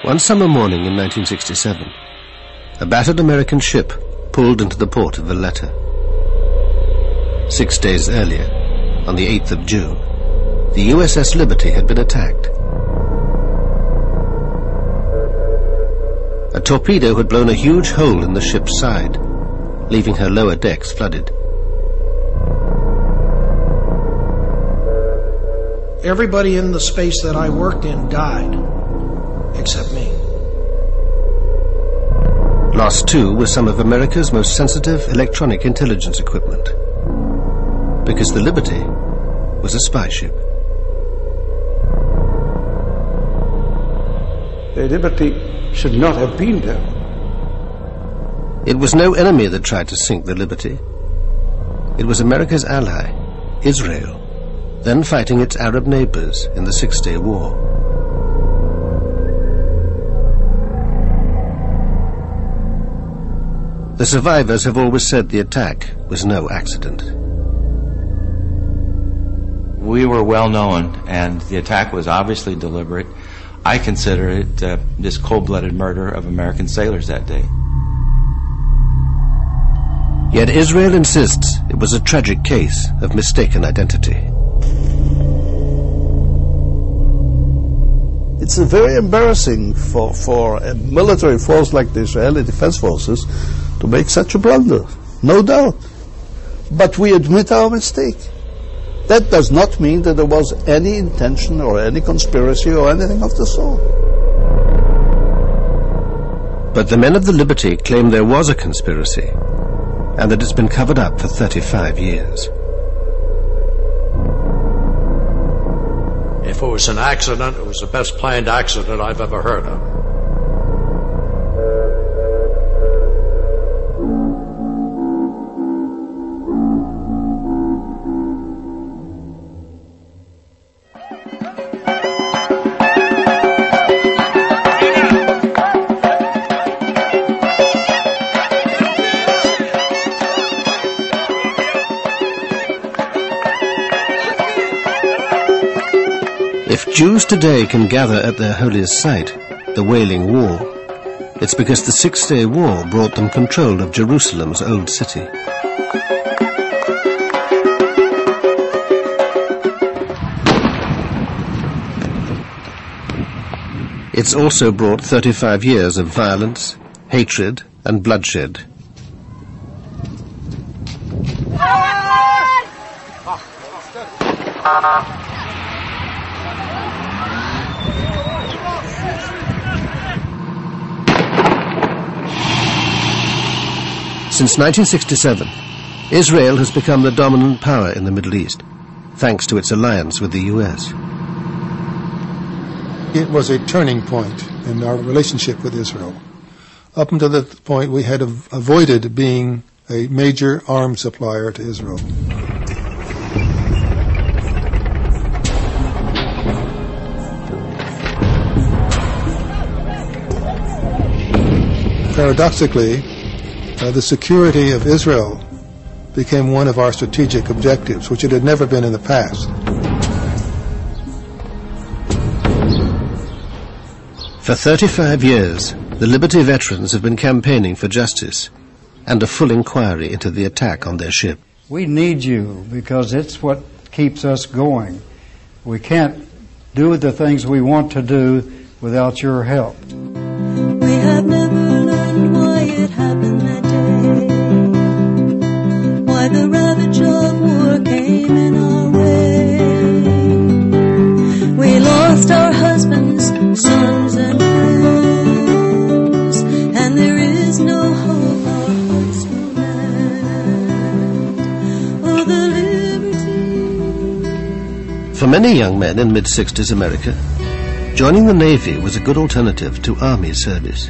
One summer morning in 1967, a battered American ship pulled into the port of Valletta. 6 days earlier, on the 8th of June, the USS Liberty had been attacked. A torpedo had blown a huge hole in the ship's side, leaving her lower decks flooded. Everybody in the space that I worked in died, except me. Lost too was some of America's most sensitive electronic intelligence equipment, because the Liberty was a spy ship. The Liberty should not have been there. It was no enemy that tried to sink the Liberty. It was America's ally, Israel, then fighting its Arab neighbors in the Six-Day War. The survivors have always said the attack was no accident. We were well known, and the attack was obviously deliberate. I consider it this cold-blooded murder of American sailors that day. Yet Israel insists it was a tragic case of mistaken identity. It's very embarrassing for a military force like the Israeli Defense Forces to make such a blunder, no doubt. But we admit our mistake. That does not mean that there was any intention or any conspiracy or anything of the sort. But the men of the Liberty claim there was a conspiracy, and that it's been covered up for 35 years. If it was an accident, it was the best planned accident I've ever heard of. If Jews today can gather at their holiest site, the Wailing Wall, it's because the Six-Day War brought them control of Jerusalem's old city. It's also brought 35 years of violence, hatred, and bloodshed. Since 1967, Israel has become the dominant power in the Middle East, thanks to its alliance with the US. It was a turning point in our relationship with Israel. Up until that point, we had avoided being a major arms supplier to Israel. Paradoxically, the security of Israel became one of our strategic objectives, which it had never been in the past. For 35 years, the Liberty veterans have been campaigning for justice and a full inquiry into the attack on their ship. We need you because it's what keeps us going. We can't do the things we want to do without your help. We have never learned why it happened that day, why the ravage of war came in our way. We lost our husbands, sons, and friends, and there is no hope our hearts will mend. Oh, the liberty. For many young men in mid-60s America, joining the Navy was a good alternative to Army service.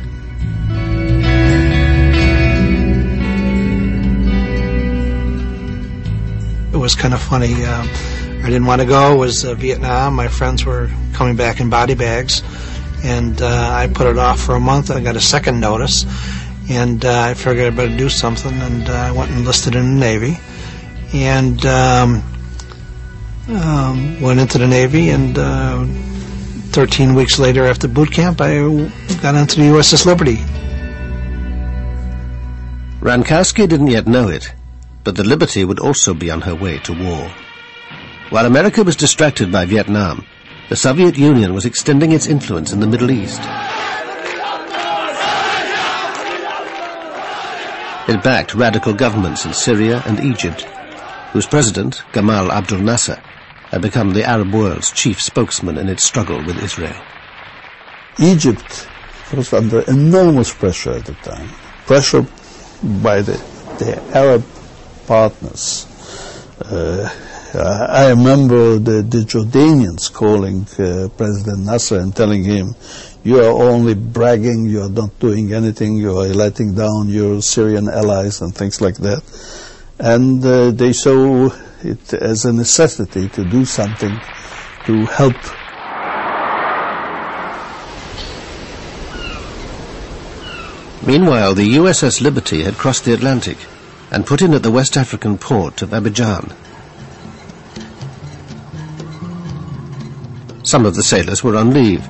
It was kind of funny. I didn't want to go. It was Vietnam. My friends were coming back in body bags, and I put it off for a month. I got a second notice, and I figured I better do something, and I went and enlisted in the Navy, and went into the Navy and 13 weeks later after boot camp, I got onto the USS Liberty. Rankowski didn't yet know it, but the Liberty would also be on her way to war. While America was distracted by Vietnam, the Soviet Union was extending its influence in the Middle East. It backed radical governments in Syria and Egypt, whose president, Gamal Abdel Nasser, had become the Arab world's chief spokesman in its struggle with Israel. Egypt was under enormous pressure at the time. Pressure by the Arab partners. I remember the Jordanians calling President Nasser and telling him, "You are only bragging, you are not doing anything, you are letting down your Syrian allies," and things like that. And they saw it as a necessity to do something to help. Meanwhile, the USS Liberty had crossed the Atlantic and put in at the West African port of Abidjan. Some of the sailors were on leave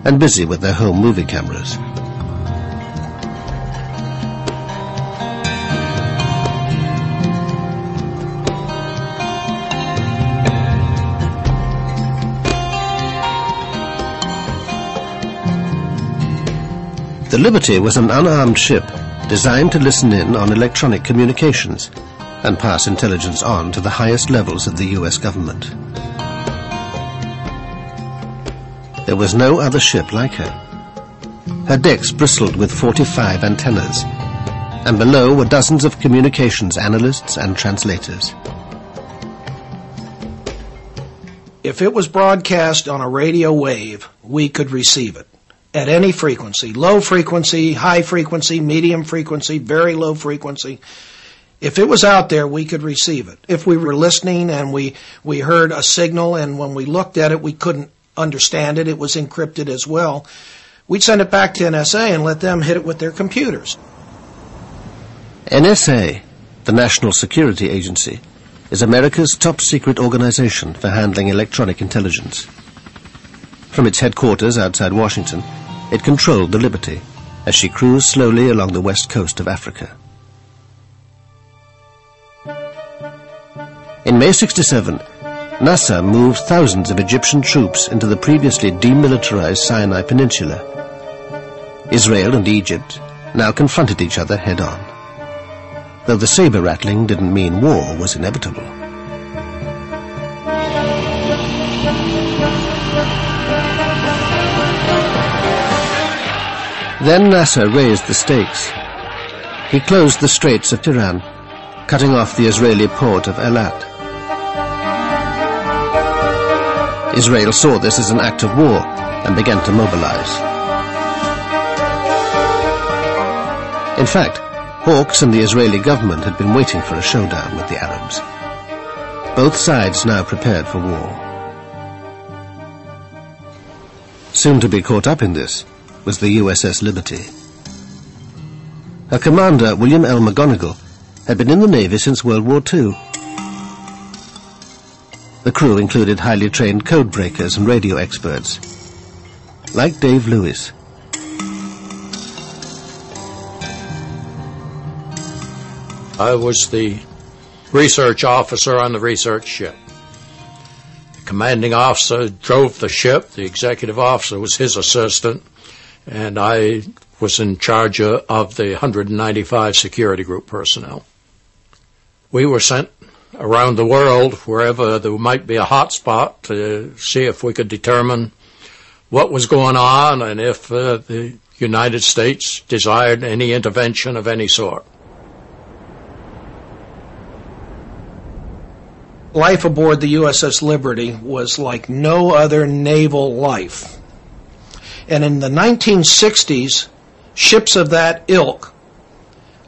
and busy with their home movie cameras. The Liberty was an unarmed ship designed to listen in on electronic communications and pass intelligence on to the highest levels of the US government. There was no other ship like her. Her decks bristled with 45 antennas, and below were dozens of communications analysts and translators. If it was broadcast on a radio wave, we could receive it at any frequency, low frequency, high frequency, medium frequency, very low frequency. If it was out there, we could receive it. If we were listening and we heard a signal, and when we looked at it, we couldn't understand it, it was encrypted as well, we'd send it back to NSA and let them hit it with their computers. NSA, the National Security Agency, is America's top secret organization for handling electronic intelligence. From its headquarters outside Washington, it controlled the Liberty as she cruised slowly along the west coast of Africa. In May '67, Nasser moved thousands of Egyptian troops into the previously demilitarized Sinai Peninsula. Israel and Egypt now confronted each other head-on, though the saber-rattling didn't mean war was inevitable. Then Nasser raised the stakes. He closed the Straits of Tiran, cutting off the Israeli port of Eilat. Israel saw this as an act of war and began to mobilize. In fact, Hawks and the Israeli government had been waiting for a showdown with the Arabs. Both sides now prepared for war. Soon to be caught up in this was the USS Liberty. Her commander, William L. McGonigal, had been in the Navy since World War II. The crew included highly trained code breakers and radio experts, like Dave Lewis. I was the research officer on the research ship. The commanding officer drove the ship. The executive officer was his assistant, and I was in charge of the 195 security group personnel. We were sent around the world, wherever there might be a hot spot, to see if we could determine what was going on and if the United States desired any intervention of any sort. Life aboard the USS Liberty was like no other naval life. And in the 1960s, ships of that ilk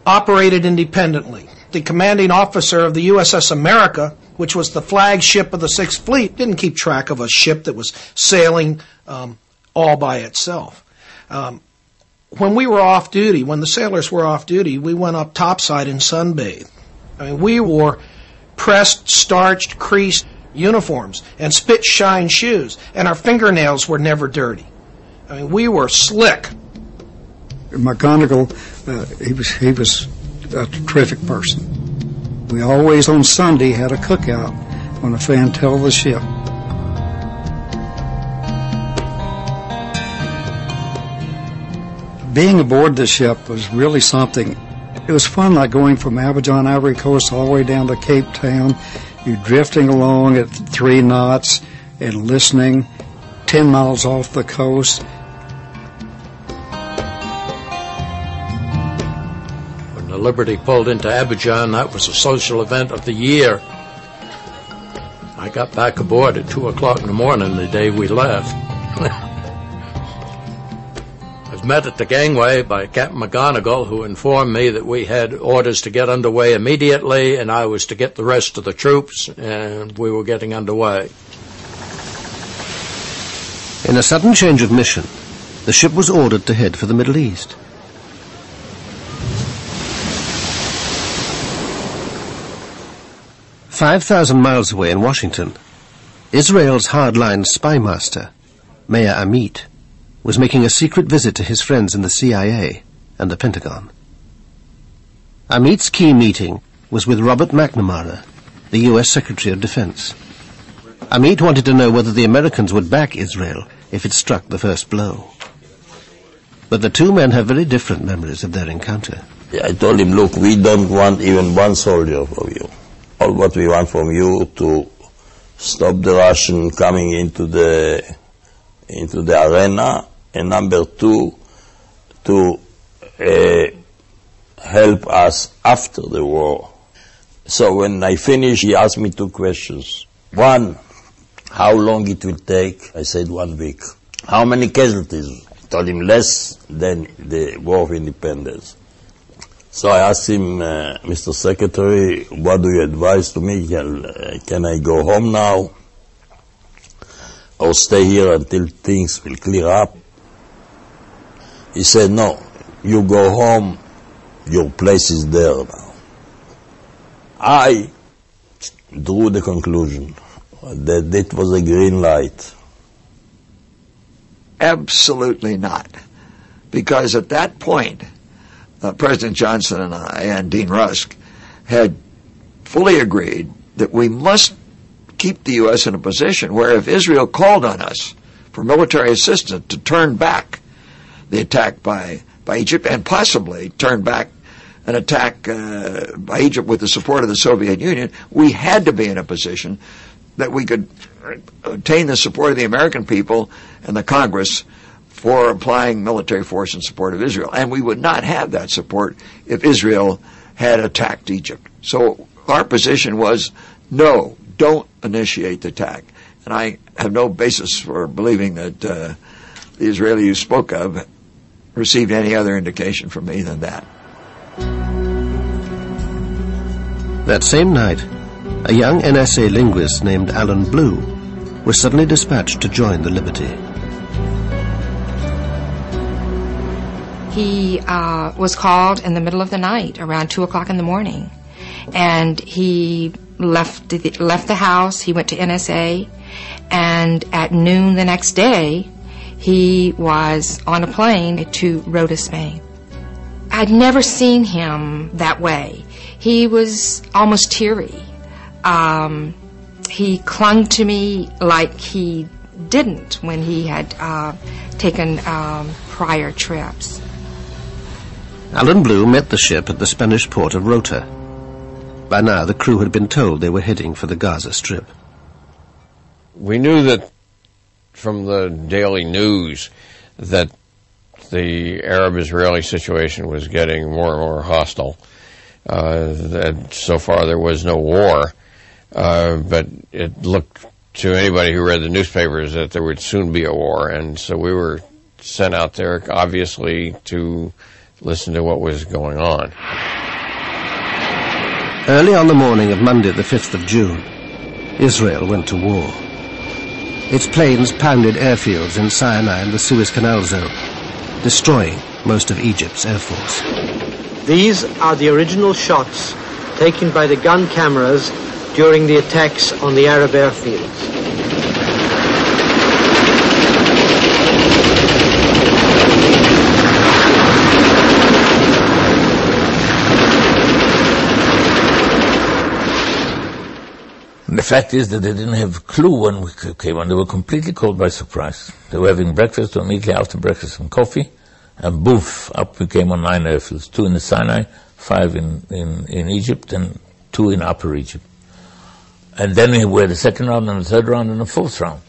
operated independently. The commanding officer of the USS America, which was the flagship of the Sixth Fleet, didn't keep track of a ship that was sailing all by itself. When we were off duty, when the sailors were off duty, we went up topside and sunbathed. I mean, we wore pressed, starched, creased uniforms and spit-shine shoes, and our fingernails were never dirty. I mean, we were slick. McGonigal, he was a terrific person. We always on Sunday had a cookout on the fantail of the ship. Being aboard the ship was really something. It was fun, like going from Abidjan, Ivory Coast, all the way down to Cape Town. You're drifting along at 3 knots and listening 10 miles off the coast. When the Liberty pulled into Abidjan, that was a social event of the year. I got back aboard at 2 o'clock in the morning the day we left. I was met at the gangway by Captain McGonigal, who informed me that we had orders to get underway immediately, and I was to get the rest of the troops, and we were getting underway. In a sudden change of mission, the ship was ordered to head for the Middle East. "5,000 miles away in Washington, Israel's hardline spymaster, Meir Amit, was making a secret visit to his friends in the CIA and the Pentagon. Amit's key meeting was with Robert McNamara, the U.S. Secretary of Defense. Amit wanted to know whether the Americans would back Israel if it struck the first blow. But the two men have very different memories of their encounter. I told him, look, we don't want even one soldier from you. All what we want from you to stop the Russian coming into the arena, and number 2, to help us after the war. So when I finished, he asked me 2 questions. 1, how long it will take? I said 1 week. How many casualties? I told him less than the War of Independence. So I asked him, Mr. Secretary, what do you advise to me? Can I go home now? Or stay here until things will clear up? He said, no, you go home, your place is there now. I drew the conclusion that it was a green light. Absolutely not. Because at that point, President Johnson and I and Dean Rusk had fully agreed that we must keep the U.S. in a position where if Israel called on us for military assistance to turn back the attack by Egypt and possibly turn back an attack by Egypt with the support of the Soviet Union, we had to be in a position that we could obtain the support of the American people and the Congress for applying military force in support of Israel. And we would not have that support if Israel had attacked Egypt. So our position was, no, don't initiate the attack. And I have no basis for believing that the Israeli you spoke of received any other indication from me than that. That same night, a young NSA linguist named Alan Blue was suddenly dispatched to join the Liberty. He was called in the middle of the night, around 2 o'clock in the morning, and he left the house. He went to NSA, and at noon the next day, he was on a plane to Rota, Spain. I'd never seen him that way. He was almost teary. He clung to me like he didn't when he had taken prior trips. Alan Blue met the ship at the Spanish port of Rota. By now, the crew had been told they were heading for the Gaza Strip. We knew that from the daily news that the Arab-Israeli situation was getting more and more hostile. That so far there was no war, but it looked to anybody who read the newspapers that there would soon be a war, and so we were sent out there, obviously, to listen to what was going on. Early on the morning of Monday, the 5th of June, Israel went to war. Its planes pounded airfields in Sinai and the Suez Canal zone, destroying most of Egypt's air force. These are the original shots taken by the gun cameras during the attacks on the Arab airfields. The fact is that they didn't have a clue when we came on. They were completely caught by surprise. They were having breakfast, or immediately after breakfast some coffee, and boof, up we came on 9 airfields, 2 in the Sinai, 5 in Egypt, and 2 in Upper Egypt. And then we had the second round, and the third round, and the fourth round.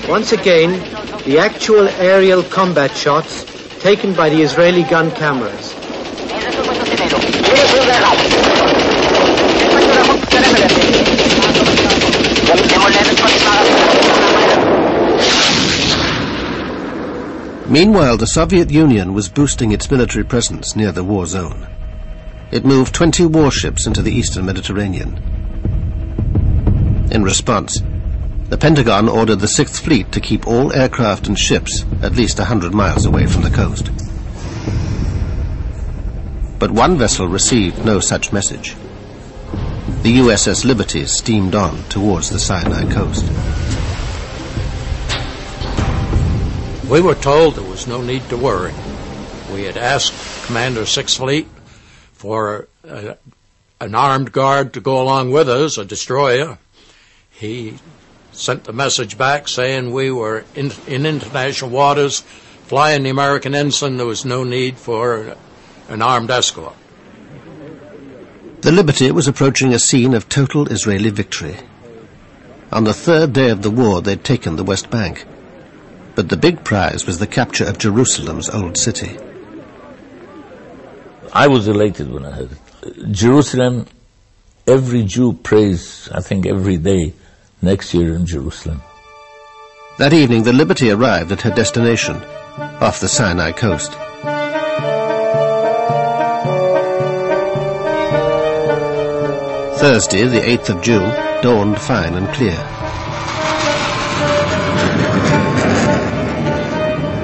Once again, the actual aerial combat shots taken by the Israeli gun cameras. Meanwhile, the Soviet Union was boosting its military presence near the war zone. It moved 20 warships into the eastern Mediterranean. In response, the Pentagon ordered the 6th Fleet to keep all aircraft and ships at least 100 miles away from the coast. But one vessel received no such message. The USS Liberty steamed on towards the Sinai coast. We were told there was no need to worry. We had asked Commander 6th Fleet for an armed guard to go along with us, a destroyer. He sent the message back saying we were in international waters, flying the American ensign. There was no need for an armed escort. The Liberty was approaching a scene of total Israeli victory. On the 3rd day of the war, they'd taken the West Bank. But the big prize was the capture of Jerusalem's old city. I was elated when I heard it. Jerusalem, every Jew prays, I think, every day next year in Jerusalem. That evening, the Liberty arrived at her destination, off the Sinai coast. Thursday, the 8th of June, dawned fine and clear.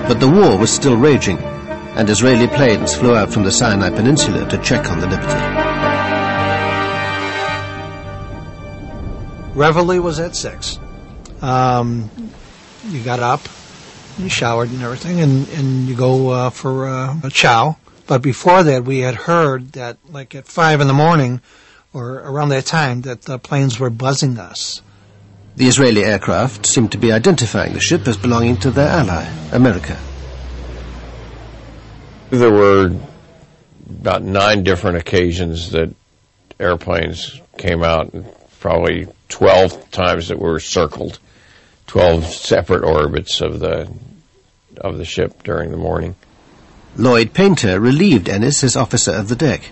But the war was still raging, and Israeli planes flew out from the Sinai Peninsula to check on the Liberty. Reveille was at 6. You got up, you showered and everything, and you go for a chow. But before that, we had heard that, like at 5 in the morning, or around that time, that the planes were buzzing us. The Israeli aircraft seemed to be identifying the ship as belonging to their ally, America. There were about 9 different occasions that airplanes came out, and probably 12 times that were circled, 12 separate orbits of the ship during the morning. Lloyd Painter relieved Ennis as officer of the deck.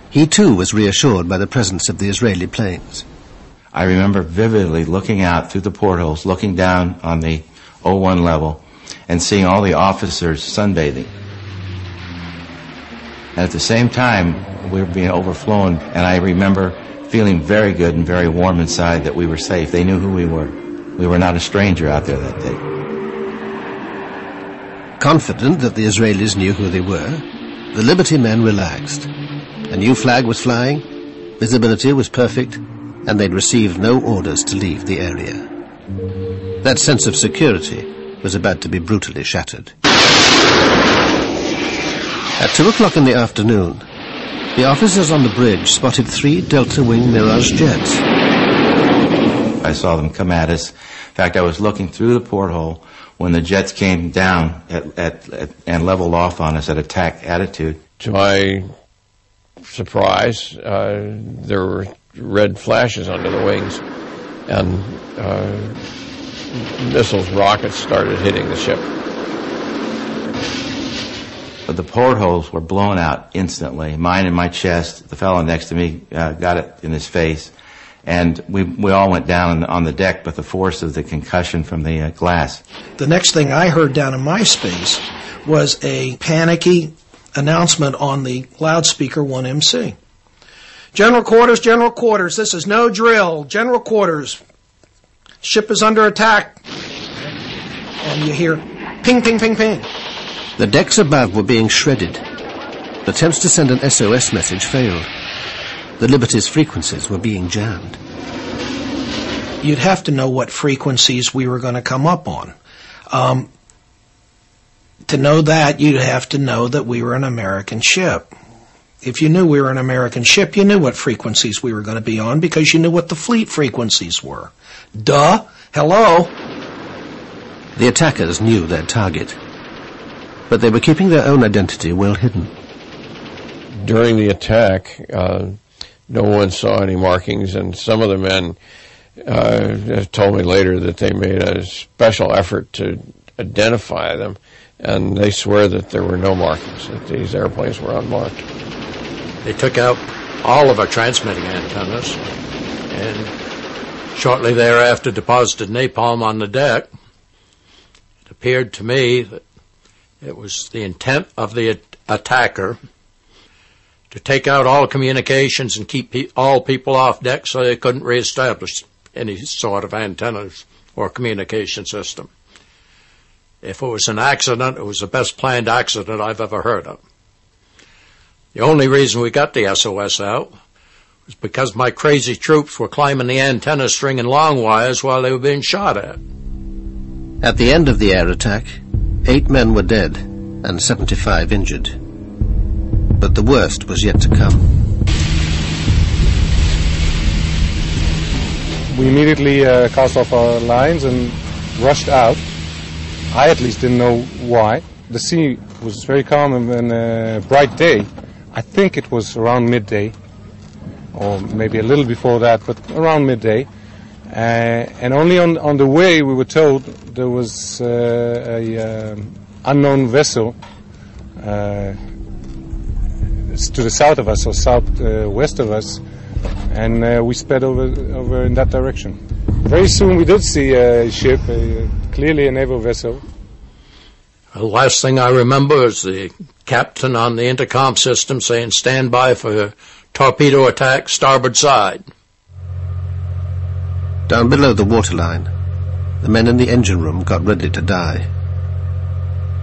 He too was reassured by the presence of the Israeli planes. I remember vividly looking out through the portholes, looking down on the 01 level, and seeing all the officers sunbathing. And at the same time, we were being overflown, and I remember feeling very good and very warm inside that we were safe. They knew who we were. We were not a stranger out there that day. Confident that the Israelis knew who they were, the Liberty men relaxed. A new flag was flying, visibility was perfect, and they'd received no orders to leave the area. That sense of security was about to be brutally shattered. At 2 o'clock in the afternoon, the officers on the bridge spotted 3 Delta Wing Mirage jets. I saw them come at us. In fact, I was looking through the porthole when the jets came down and leveled off on us at attack attitude. To my surprise, there were red flashes under the wings, and missiles, rockets started hitting the ship. But the portholes were blown out instantly. Mine in my chest, the fellow next to me got it in his face, and we all went down on the deck with the force of the concussion from the glass. The next thing I heard down in my space was a panicky announcement on the loudspeaker 1MC. General quarters, this is no drill. General quarters, ship is under attack. And you hear ping, ping, ping, ping. The decks above were being shredded. Attempts to send an SOS message failed. the Liberty's frequencies were being jammed. You'd have to know what frequencies we were going to come up on. To know that, you'd have to know that we were an American ship. If you knew we were an American ship, you knew what frequencies we were going to be on because you knew what the fleet frequencies were. Duh! Hello! The attackers knew their target, but they were keeping their own identity well hidden. During the attack, no one saw any markings, and some of the men told me later that they made a special effort to identify them, and they swear that there were no markings, that these airplanes were unmarked. They took out all of our transmitting antennas, and shortly thereafter deposited napalm on the deck. It appeared to me that it was the intent of the attacker to take out all communications and keep all people off deck so they couldn't reestablish any sort of antennas or communication system. If it was an accident, it was the best planned accident I've ever heard of. The only reason we got the SOS out was because my crazy troops were climbing the antenna stringing long wires while they were being shot at. At the end of the air attack, 8 men were dead and 75 injured. But the worst was yet to come. We immediately cast off our lines and rushed out. I at least didn't know why. The sea was very calm and a bright day. I think it was around midday, or maybe a little before that, but around midday. And only on the way we were told there was a unknown vessel to the south of us, or southwest of us, and we sped over in that direction. Very soon we did see a ship, clearly a naval vessel. The last thing I remember is the captain on the intercom system saying, "Stand by for torpedo attack, starboard side." Down below the waterline, the men in the engine room got ready to die.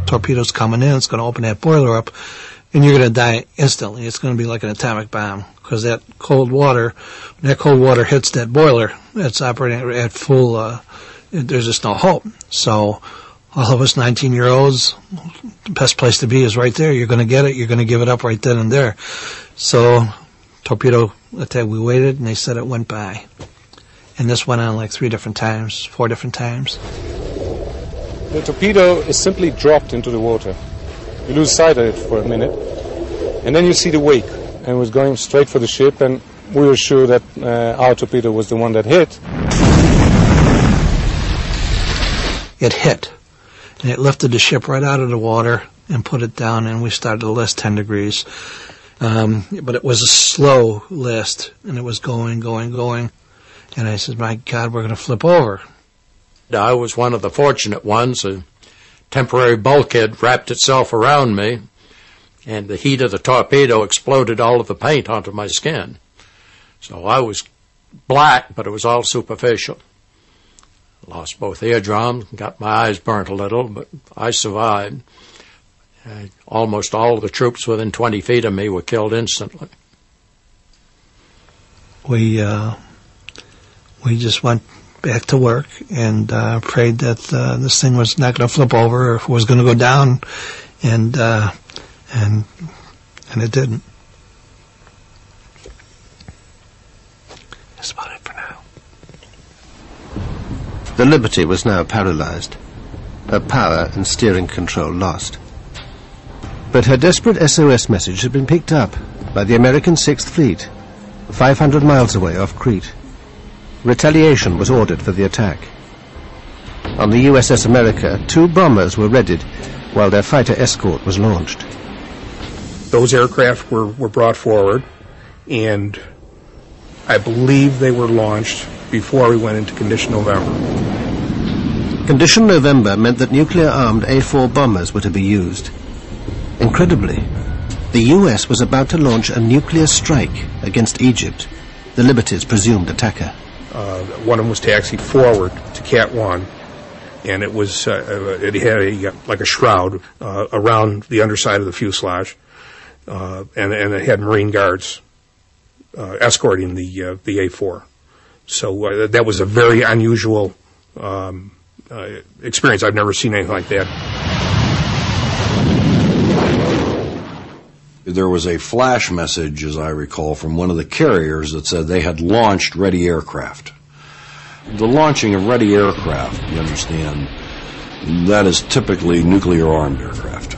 Torpedo's coming in, it's going to open that boiler up, and you're going to die instantly. It's going to be like an atomic bomb, because that cold water hits that boiler, it's operating at full, there's just no hope. So all of us 19-year-olds, the best place to be is right there. You're going to get it, you're going to give it up right then and there. So torpedo attack, we waited, and they said it went by. And this went on like 4 different times. The torpedo is simply dropped into the water. You lose sight of it for a minute, and then you see the wake, and it was going straight for the ship, and we were sure that our torpedo was the one that hit. It hit, and it lifted the ship right out of the water and put it down, and we started to list 10 degrees. But it was a slow list, and it was going. And I said, my God, we're going to flip over. I was one of the fortunate ones. A temporary bulkhead wrapped itself around me, and the heat of the torpedo exploded all of the paint onto my skin. So I was black, but it was all superficial. Lost both eardrums, got my eyes burnt a little, but I survived. Almost all of the troops within 20 feet of me were killed instantly. We just went back to work and prayed that this thing was not going to flip over or if it was going to go down, and it didn't. That's about it for now. The Liberty was now paralyzed, her power and steering control lost. But her desperate SOS message had been picked up by the American 6th Fleet, 500 miles away off Crete. Retaliation was ordered for the attack. On the USS America, 2 bombers were readied while their fighter escort was launched. Those aircraft were brought forward, and I believe they were launched before we went into Condition November. Condition November meant that nuclear-armed A-4 bombers were to be used. Incredibly, the US was about to launch a nuclear strike against Egypt, the Liberty's presumed attacker. One of them was taxied forward to Cat 1, and it was it had like a shroud around the underside of the fuselage, and it had Marine guards escorting the A4. So that was a very unusual experience. I've never seen anything like that. There was a flash message, as I recall, from one of the carriers that said they had launched ready aircraft. The launching of ready aircraft, you understand, that is typically nuclear-armed aircraft.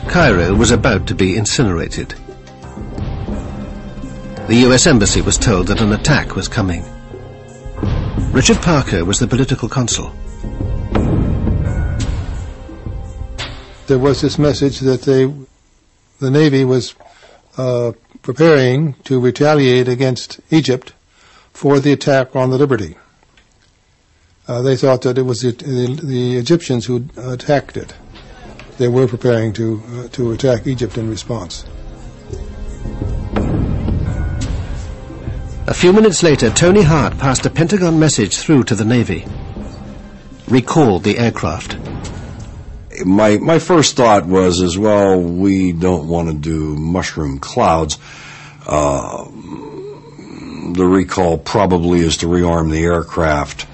Cairo was about to be incinerated. The U.S. Embassy was told that an attack was coming. Richard Parker was the political consul. There was this message that the Navy was preparing to retaliate against Egypt for the attack on the Liberty. They thought that it was the Egyptians who attacked it. They were preparing to attack Egypt in response. A few minutes later, Tony Hart passed a Pentagon message through to the Navy. Recall the aircraft. My first thought was, as well, we don't want to do mushroom clouds. The recall probably is to rearm the aircraft.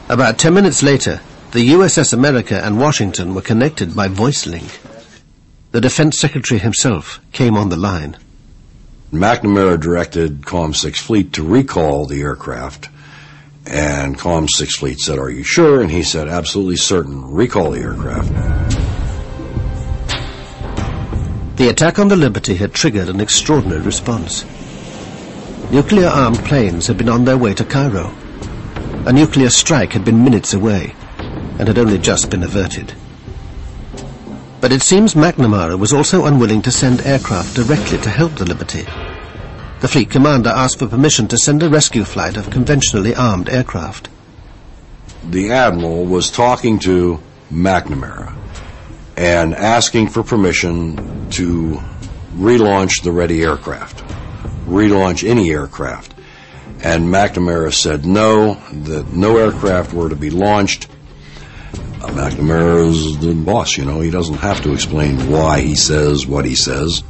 About 10 minutes later, the USS America and Washington were connected by voice link. The Defense Secretary himself came on the line. McNamara directed Comm 6 Fleet to recall the aircraft, and Comm 6 Fleet said, "Are you sure?" And he said, "Absolutely certain. Recall the aircraft." The attack on the Liberty had triggered an extraordinary response. Nuclear-armed planes had been on their way to Cairo. A nuclear strike had been minutes away and had only just been averted. But it seems McNamara was also unwilling to send aircraft directly to help the Liberty. The fleet commander asked for permission to send a rescue flight of conventionally armed aircraft. The Admiral was talking to McNamara and asking for permission to relaunch the ready aircraft, relaunch any aircraft. And McNamara said no, that no aircraft were to be launched. McNamara is the boss, you know. He doesn't have to explain why he says what he says.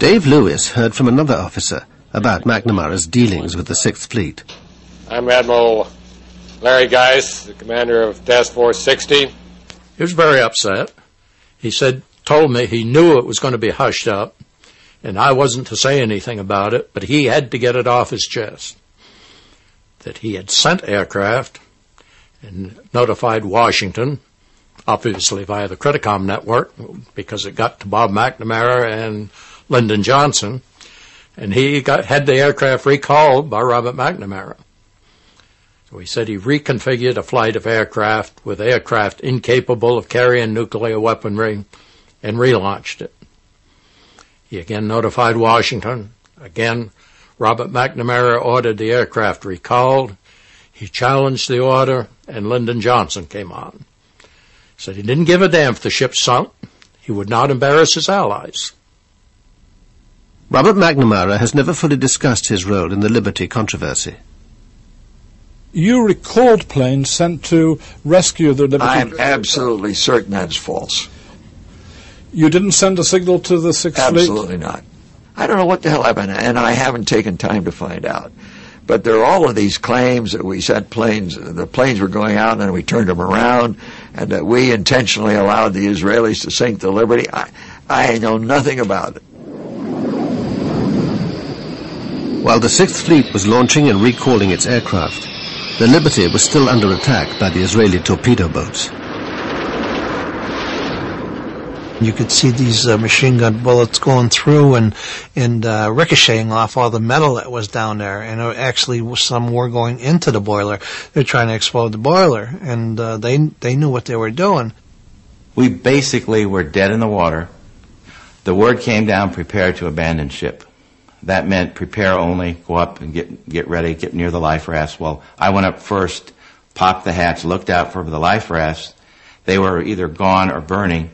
Dave Lewis heard from another officer about McNamara's dealings with the 6th Fleet. I'm Admiral Larry Geis, the commander of Task Force 60. He was very upset. He told me he knew it was going to be hushed up, and I wasn't to say anything about it, but he had to get it off his chest. That he had sent aircraft and notified Washington, obviously via the Criticom network, because it got to Bob McNamara and Lyndon Johnson, and he had the aircraft recalled by Robert McNamara. So he said he reconfigured a flight of aircraft with aircraft incapable of carrying nuclear weaponry and relaunched it. He again notified Washington. Again, Robert McNamara ordered the aircraft recalled. He challenged the order, and Lyndon Johnson came on. Said he didn't give a damn if the ship sunk. He would not embarrass his allies. Robert McNamara has never fully discussed his role in the Liberty controversy. You recalled planes sent to rescue the Liberty. I'm absolutely certain that's false. You didn't send a signal to the 6th Fleet? Absolutely not. I don't know what the hell happened, and I haven't taken time to find out. But there are all of these claims that we sent planes, the planes were going out and we turned them around, and that we intentionally allowed the Israelis to sink the Liberty. I know nothing about it. While the 6th Fleet was launching and recalling its aircraft, the Liberty was still under attack by the Israeli torpedo boats. You could see these machine gun bullets going through and ricocheting off all the metal that was down there. And actually, some were going into the boiler. They're trying to explode the boiler, and they knew what they were doing. We basically were dead in the water. The word came down, prepare to abandon ship. That meant prepare only, go up and get ready, get near the life rafts. Well, I went up first, popped the hatch, looked out for the life rafts. They were either gone or burning.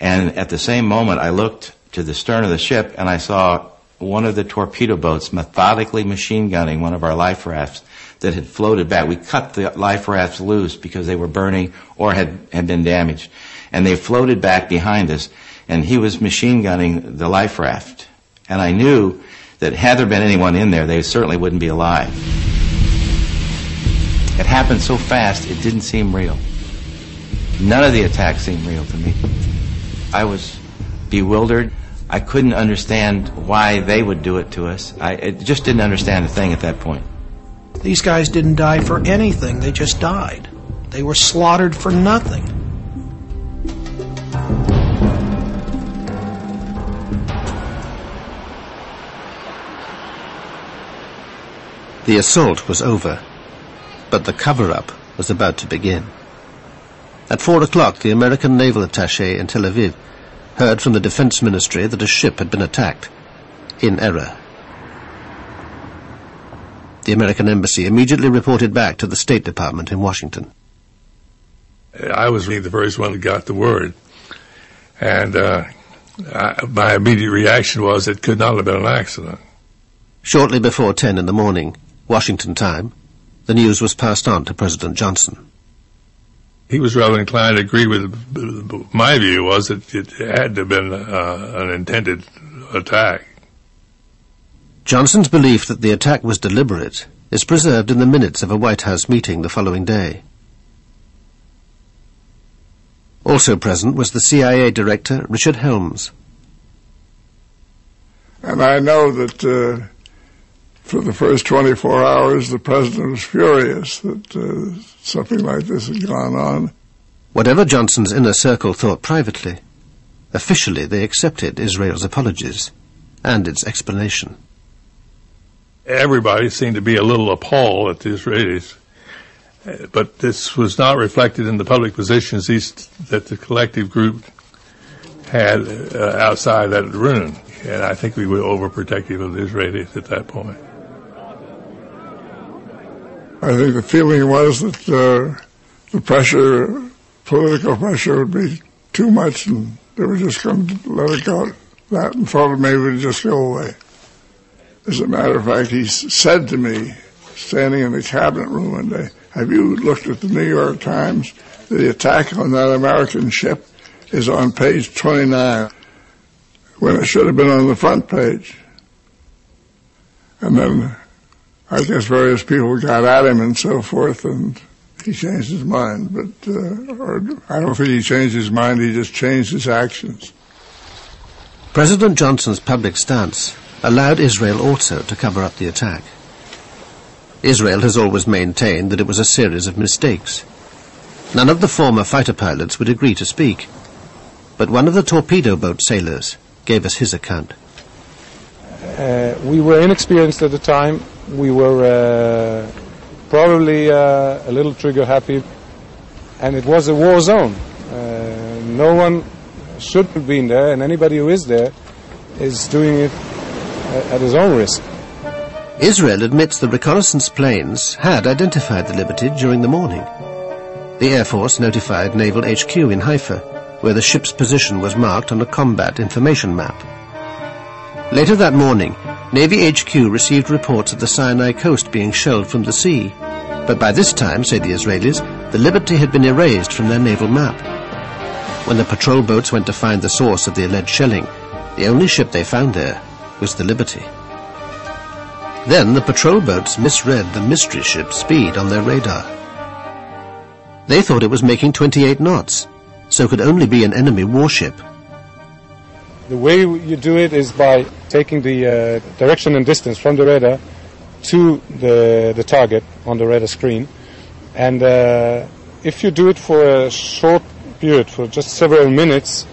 And at the same moment, I looked to the stern of the ship, and I saw one of the torpedo boats methodically machine gunning one of our life rafts. that had floated back. We cut the life rafts loose because they were burning or had been damaged. And they floated back behind us, and he was machine gunning the life raft. And I knew that had there been anyone in there, they certainly wouldn't be alive. It happened so fast, it didn't seem real. None of the attacks seemed real to me. I was bewildered. I couldn't understand why they would do it to us. I just didn't understand a thing at that point. These guys didn't die for anything. They just died. They were slaughtered for nothing. The assault was over, but the cover-up was about to begin. At 4 o'clock, the American naval attaché in Tel Aviv heard from the Defense Ministry that a ship had been attacked, in error. The American embassy immediately reported back to the State Department in Washington. I was really the first one that got the word, and my immediate reaction was it could not have been an accident. Shortly before 10 in the morning, Washington time, the news was passed on to President Johnson. He was rather inclined to agree with my view was that it had to have been an intended attack. Johnson's belief that the attack was deliberate is preserved in the minutes of a White House meeting the following day. Also present was the CIA Director, Richard Helms. And I know that for the first 24 hours, the President was furious that something like this had gone on. Whatever Johnson's inner circle thought privately, officially they accepted Israel's apologies and its explanation. Everybody seemed to be a little appalled at the Israelis, but this was not reflected in the public positions that the collective group had outside that room. And I think we were overprotective of the Israelis at that point. I think the feeling was that the pressure, political pressure, would be too much, and they were just going to let it go. That and thought maybe it would just go away. As a matter of fact, he said to me, standing in the cabinet room one day, "Have you looked at the New York Times? The attack on that American ship is on page 29, when it should have been on the front page." And then I guess various people got at him and so forth, and he changed his mind. But I don't think he changed his mind, he just changed his actions. President Johnson's public stance allowed Israel also to cover up the attack. Israel has always maintained that it was a series of mistakes. None of the former fighter pilots would agree to speak, but one of the torpedo boat sailors gave us his account. We were inexperienced at the time. We were probably a little trigger happy, and it was a war zone. No one should have been there, and anybody who is there is doing it at his own risk. Israel admits the reconnaissance planes had identified the Liberty during the morning. The Air Force notified Naval HQ in Haifa, where the ship's position was marked on a combat information map. Later that morning, Navy HQ received reports of the Sinai coast being shelled from the sea, but by this time, say the Israelis, the Liberty had been erased from their naval map. When the patrol boats went to find the source of the alleged shelling, the only ship they found there was the Liberty. Then the patrol boats misread the mystery ship's speed on their radar. They thought it was making 28 knots, so could only be an enemy warship. The way you do it is by taking the direction and distance from the radar to the target on the radar screen. And if you do it for a short period, for just several minutes,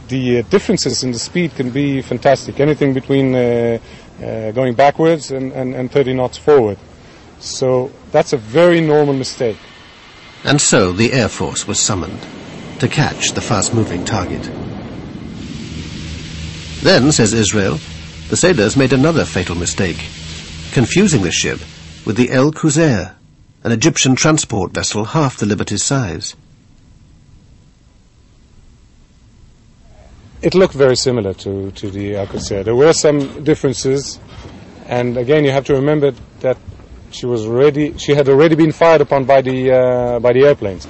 the differences in the speed can be fantastic. Anything between going backwards and 30 knots forward. So that's a very normal mistake. And so the Air Force was summoned to catch the fast-moving target. Then, says Israel, the sailors made another fatal mistake, confusing the ship with the El Qusair, an Egyptian transport vessel half the Liberty's size. It looked very similar to the El Qusair. There were some differences, and again you have to remember that she had already been fired upon by the airplanes.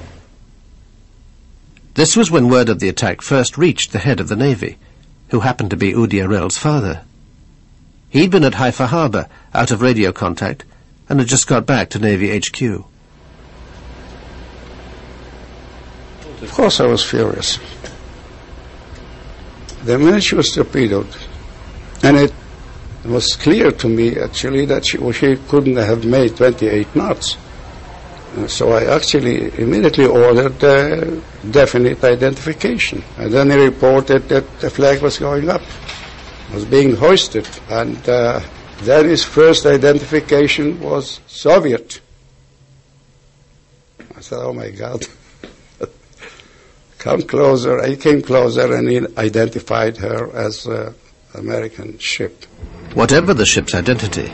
This was when word of the attack first reached the head of the Navy, who happened to be Udi Arel's father. He'd been at Haifa Harbor, out of radio contact, and had just got back to Navy HQ. Of course I was furious. The minute she was torpedoed, and it was clear to me actually that she couldn't have made 28 knots. So I actually immediately ordered definite identification. And then he reported that the flag was going up, was being hoisted. And then his first identification was Soviet. I said, oh my God. Come closer. He came closer and he identified her as an American ship. Whatever the ship's identity,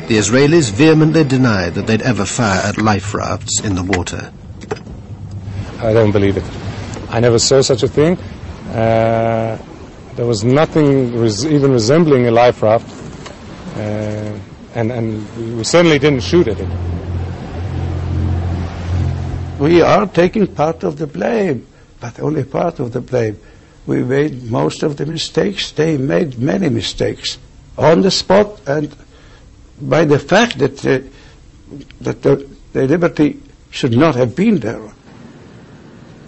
the Israelis vehemently denied that they'd ever fire at life rafts in the water. I don't believe it. I never saw such a thing. There was nothing even resembling a life raft, and we certainly didn't shoot at it. We are taking part of the blame, but only part of the blame. We made most of the mistakes. They made many mistakes on the spot, and by the fact that the Liberty should not have been there.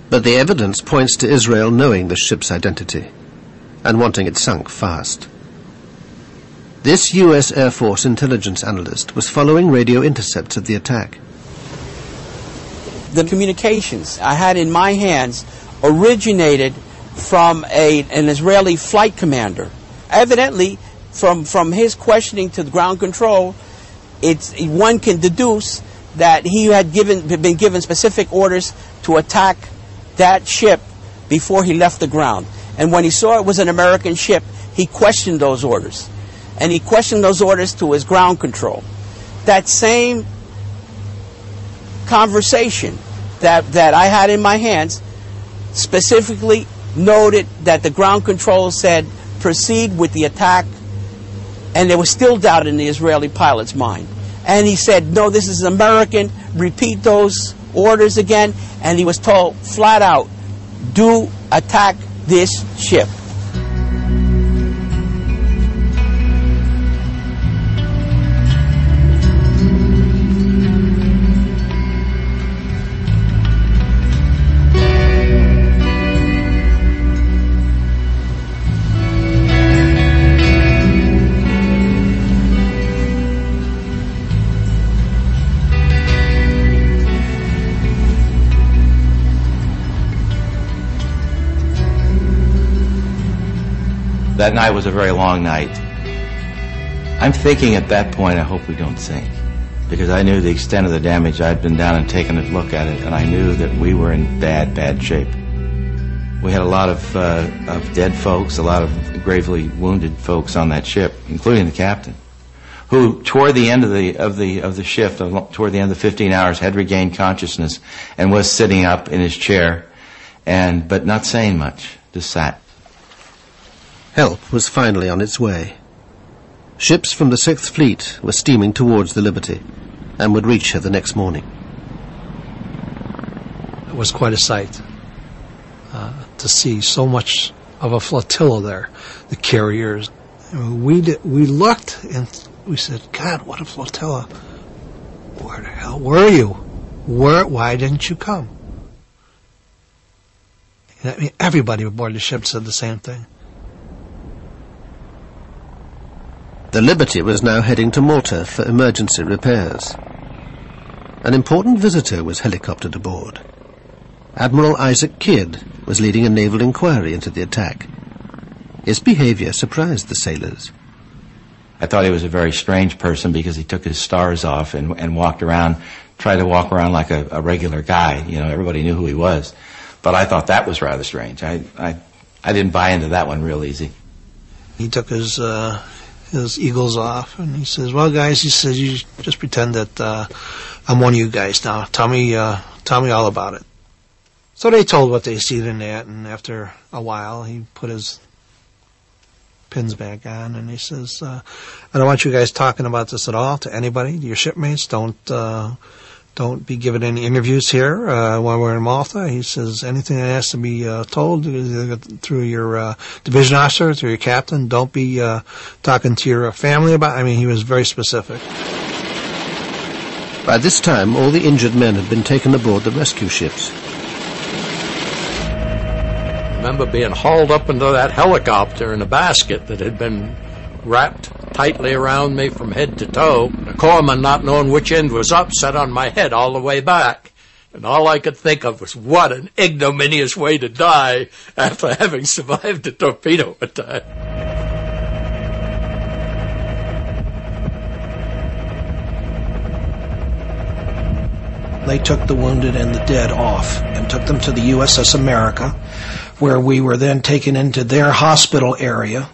But the evidence points to Israel knowing the ship's identity and wanting it sunk fast. This U.S. Air Force intelligence analyst was following radio intercepts of the attack. The communications I had in my hands originated from an Israeli flight commander. Evidently, from his questioning to the ground control, one can deduce that he had been given specific orders to attack that ship before he left the ground. And when he saw it was an American ship, he questioned those orders. And he questioned those orders to his ground control. That same conversation that I had in my hands specifically noted that the ground control said, proceed with the attack. And there was still doubt in the Israeli pilot's mind. And he said, no, this is American, repeat those orders again. And he was told flat out, do attack this ship. That night was a very long night. I'm thinking at that point, I hope we don't sink, because I knew the extent of the damage. I'd been down and taken a look at it, and I knew that we were in bad, bad shape. We had a lot of dead folks, a lot of gravely wounded folks on that ship, including the captain, who toward the end of the shift, toward the end of the 15 hours, had regained consciousness and was sitting up in his chair, but not saying much, just sat. Help was finally on its way. Ships from the 6th Fleet were steaming towards the Liberty and would reach her the next morning. It was quite a sight to see so much of a flotilla there, the carriers. We looked and we said, God, what a flotilla. Where the hell were you? Why didn't you come? I mean, everybody aboard the ship said the same thing. The Liberty was now heading to Malta for emergency repairs. An important visitor was helicoptered aboard. Admiral Isaac Kidd was leading a naval inquiry into the attack. His behavior surprised the sailors. I thought he was a very strange person because he took his stars off and walked around, tried to walk around like a regular guy. You know, everybody knew who he was. But I thought that was rather strange. I didn't buy into that one real easy. He took his eagles off, and he says, well, guys, he says, you just pretend that I'm one of you guys now. Tell me all about it. So they told what they seen in that, and after a while, he put his pins back on, and he says, I don't want you guys talking about this at all to anybody, your shipmates. Don't be giving any interviews here while we're in Malta. He says anything that has to be told through your division officer, through your captain. Don't be talking to your family about. I mean, he was very specific. By this time, all the injured men had been taken aboard the rescue ships. I remember being hauled up into that helicopter in a basket that had been wrapped tightly around me from head to toe. The corpsman, not knowing which end was up, sat on my head all the way back. And all I could think of was what an ignominious way to die after having survived a torpedo attack. They took the wounded and the dead off and took them to the USS America, where we were then taken into their hospital area.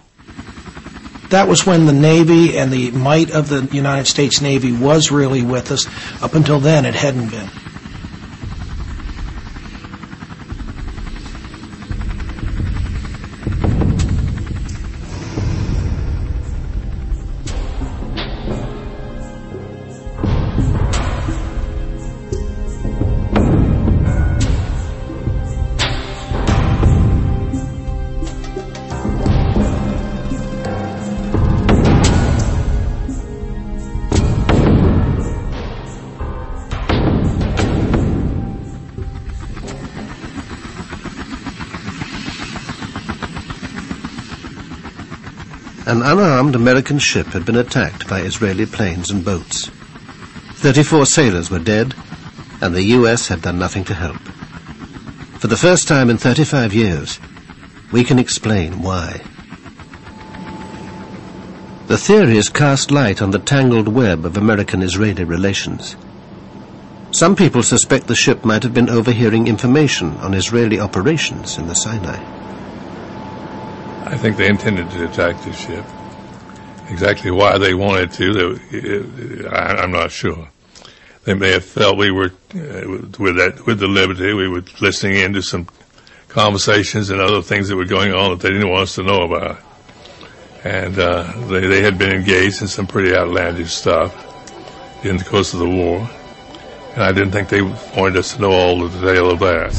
That was when the Navy and the might of the United States Navy was really with us. Up until then, it hadn't been. An unarmed American ship had been attacked by Israeli planes and boats. 34 sailors were dead, and the U.S. had done nothing to help. For the first time in 35 years, we can explain why. The theories cast light on the tangled web of American-Israeli relations. Some people suspect the ship might have been overhearing information on Israeli operations in the Sinai. I think they intended to attack the ship. Exactly why they wanted to, I'm not sure. They may have felt we were, with the Liberty, we were listening in to some conversations and other things that were going on that they didn't want us to know about. And they had been engaged in some pretty outlandish stuff in the course of the war. And I didn't think they wanted us to know all the detail of that.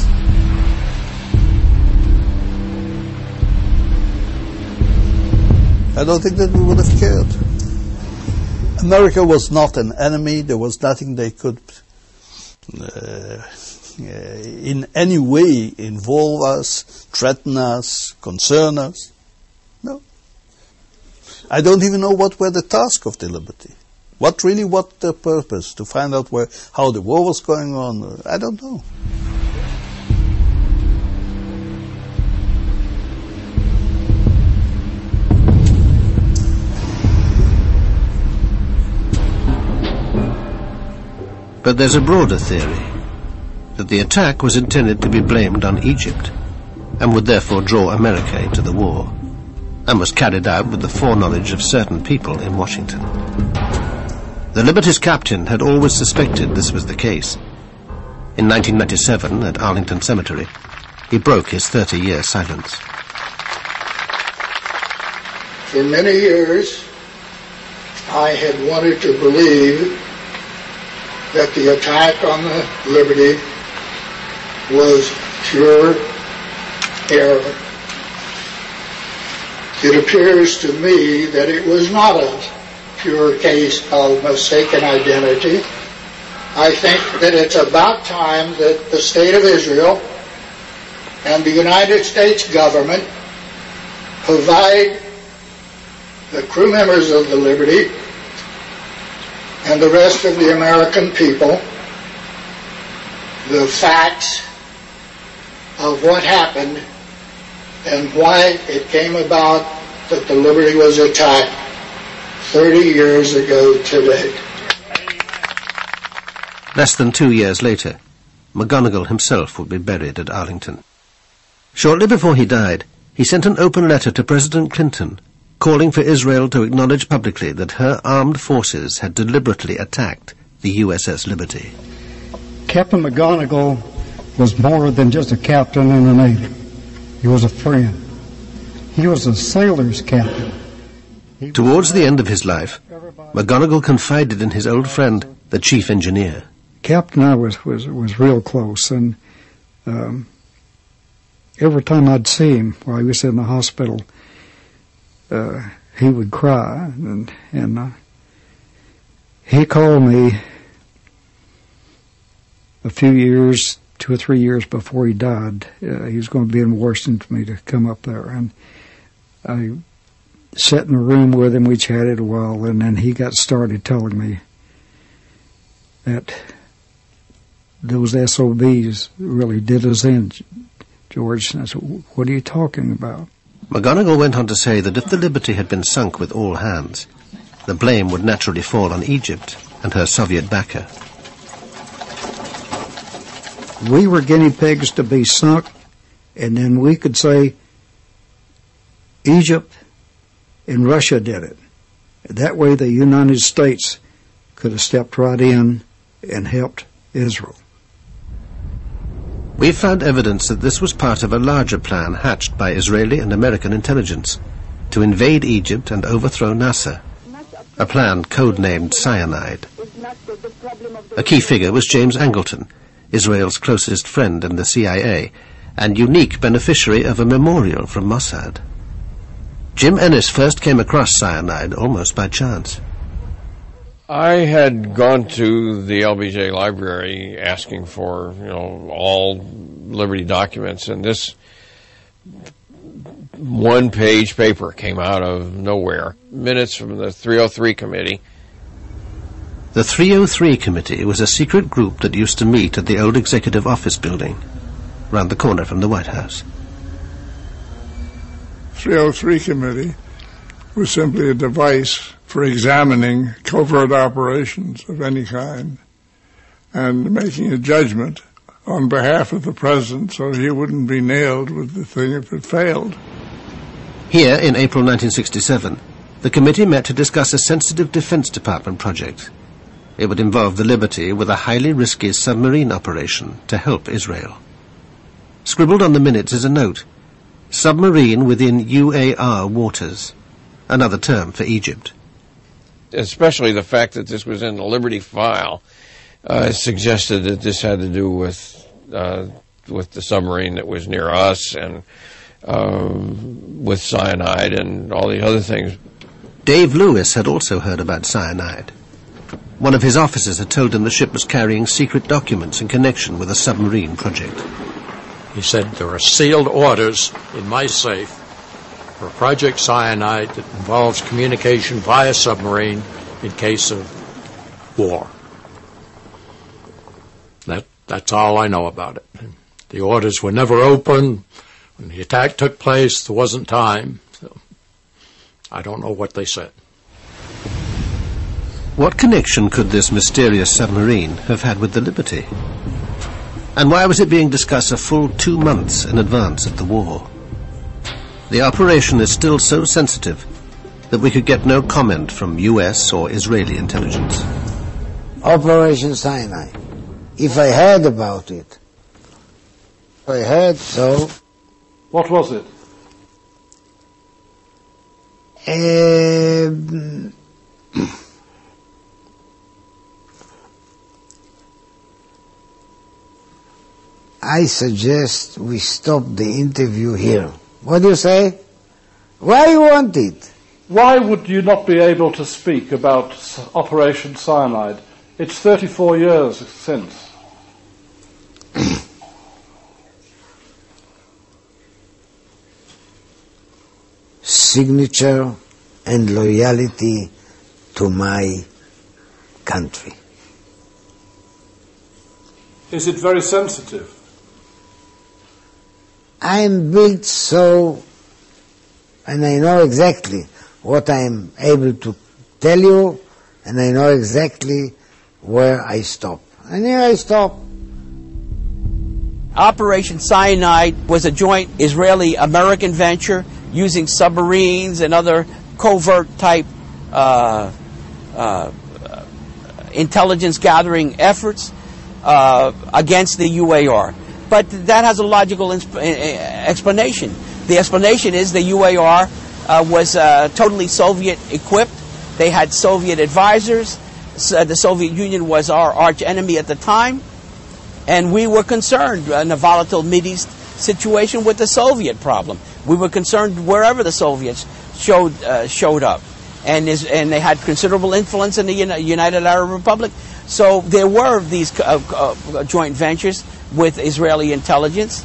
I don't think that we would have cared. America was not an enemy. There was nothing they could in any way involve us, threaten us, concern us. No. I don't even know what were the task of the Liberty. What the purpose? To find out how the war was going on? I don't know. But there's a broader theory, that the attack was intended to be blamed on Egypt, and would therefore draw America into the war, and was carried out with the foreknowledge of certain people in Washington. The Liberty's captain had always suspected this was the case. In 1997, at Arlington Cemetery, he broke his 30-year silence. For many years, I had wanted to believe that the attack on the Liberty was pure error. It appears to me that it was not a pure case of mistaken identity. I think that it's about time that the State of Israel and the United States government provide the crew members of the Liberty and the rest of the American people the facts of what happened and why it came about that the Liberty was attacked 30 years ago today. Less than 2 years later, McGonigal himself would be buried at Arlington. Shortly before he died, he sent an open letter to President Clinton calling for Israel to acknowledge publicly that her armed forces had deliberately attacked the USS Liberty. Captain McGonigal was more than just a captain in the Navy. He was a friend. He was a sailor's captain. Towards the end of his life, McGonigal confided in his old friend, the chief engineer. Captain and I was real close, and every time I'd see him while he was in the hospital, he would cry, and he called me a few years, 2 or 3 years before he died. He was going to be in Washington for me to come up there, and I sat in the room with him. We chatted a while, and then he got started telling me that those SOBs really did us in, George. And I said, what are you talking about? McGonigal went on to say that if the Liberty had been sunk with all hands, the blame would naturally fall on Egypt and her Soviet backer. We were guinea pigs to be sunk, and then we could say Egypt and Russia did it. That way the United States could have stepped right in and helped Israel. We found evidence that this was part of a larger plan hatched by Israeli and American intelligence to invade Egypt and overthrow Nasser, a plan codenamed Cyanide. A key figure was James Angleton, Israel's closest friend in the CIA, and unique beneficiary of a memorial from Mossad. Jim Ennis first came across cyanide almost by chance. I had gone to the LBJ library asking for, all Liberty documents, and this one-page paper came out of nowhere. Minutes from the 303 committee. The 303 committee was a secret group that used to meet at the old executive office building, round the corner from the White House. 303 committee was simply a device for examining covert operations of any kind and making a judgment on behalf of the president so he wouldn't be nailed with the thing if it failed. Here, in April 1967, the committee met to discuss a sensitive Defense Department project. It would involve the Liberty with a highly risky submarine operation to help Israel. Scribbled on the minutes is a note: submarine within UAR waters, another term for Egypt. Especially the fact that this was in the Liberty file suggested that this had to do with the submarine that was near us and with cyanide and all the other things. Dave Lewis had also heard about cyanide. One of his officers had told him the ship was carrying secret documents in connection with a submarine project. He said, there are sealed orders in my safe for Project Cyanide that involves communication via submarine in case of war. That's all I know about it. The orders were never opened. When the attack took place, there wasn't time. So I don't know what they said. What connection could this mysterious submarine have had with the Liberty? And why was it being discussed a full 2 months in advance of the war? The operation is still so sensitive that we could get no comment from US or Israeli intelligence. Operation Sinai. If I heard about it, I heard so. What was it? I suggest we stop the interview here. What do you say? Why you want it? Why would you not be able to speak about Operation Cyanide? It's 34 years since. Signature and loyalty to my country. Is it very sensitive? I am built so, and I know exactly what I am able to tell you, and I know exactly where I stop. And here I stop. Operation Cyanide was a joint Israeli-American venture using submarines and other covert-type intelligence gathering efforts against the UAR. But that has a logical explanation. The explanation is the UAR was totally Soviet equipped. They had Soviet advisors. The Soviet Union was our arch enemy at the time, and we were concerned in a volatile Mideast situation with the Soviet problem. We were concerned wherever the Soviets showed up, and they had considerable influence in the United Arab Republic. So there were these joint ventures with Israeli intelligence.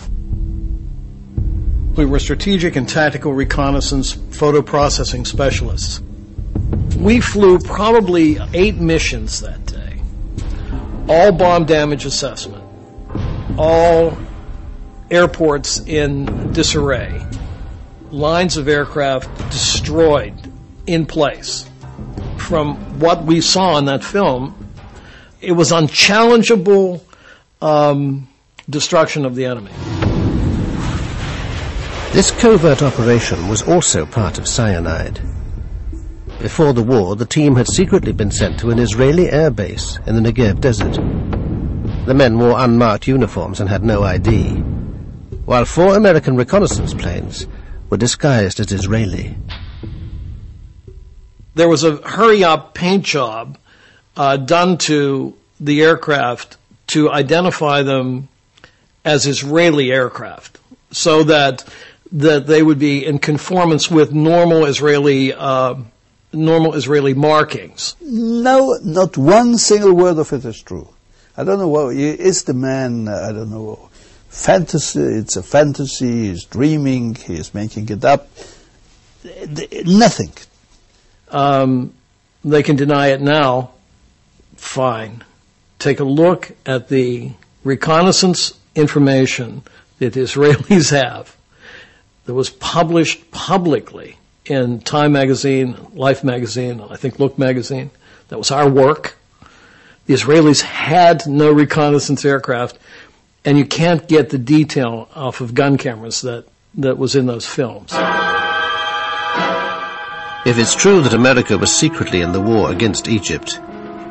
We were strategic and tactical reconnaissance photo processing specialists. We flew probably 8 missions that day, all bomb damage assessment, all airports in disarray, lines of aircraft destroyed in place. From what we saw in that film, it was unchallengeable destruction of the enemy. This covert operation was also part of cyanide. Before the war, the team had secretly been sent to an Israeli air base in the Negev desert. The men wore unmarked uniforms and had no ID, while 4 American reconnaissance planes were disguised as Israeli. There was a hurry-up paint job done to the aircraft to identify them as Israeli aircraft, so that they would be in conformance with normal Israeli markings. No, not one single word of it is true. I don't know what is the man. I don't know. Fantasy. It's a fantasy. He's dreaming. He's making it up. Nothing. They can deny it now. Fine. Take a look at the reconnaissance information that the Israelis have that was published publicly in Time magazine, Life magazine, I think Look magazine. That was our work. The Israelis had no reconnaissance aircraft, and you can't get the detail off of gun cameras that was in those films. If it's true that America was secretly in the war against Egypt,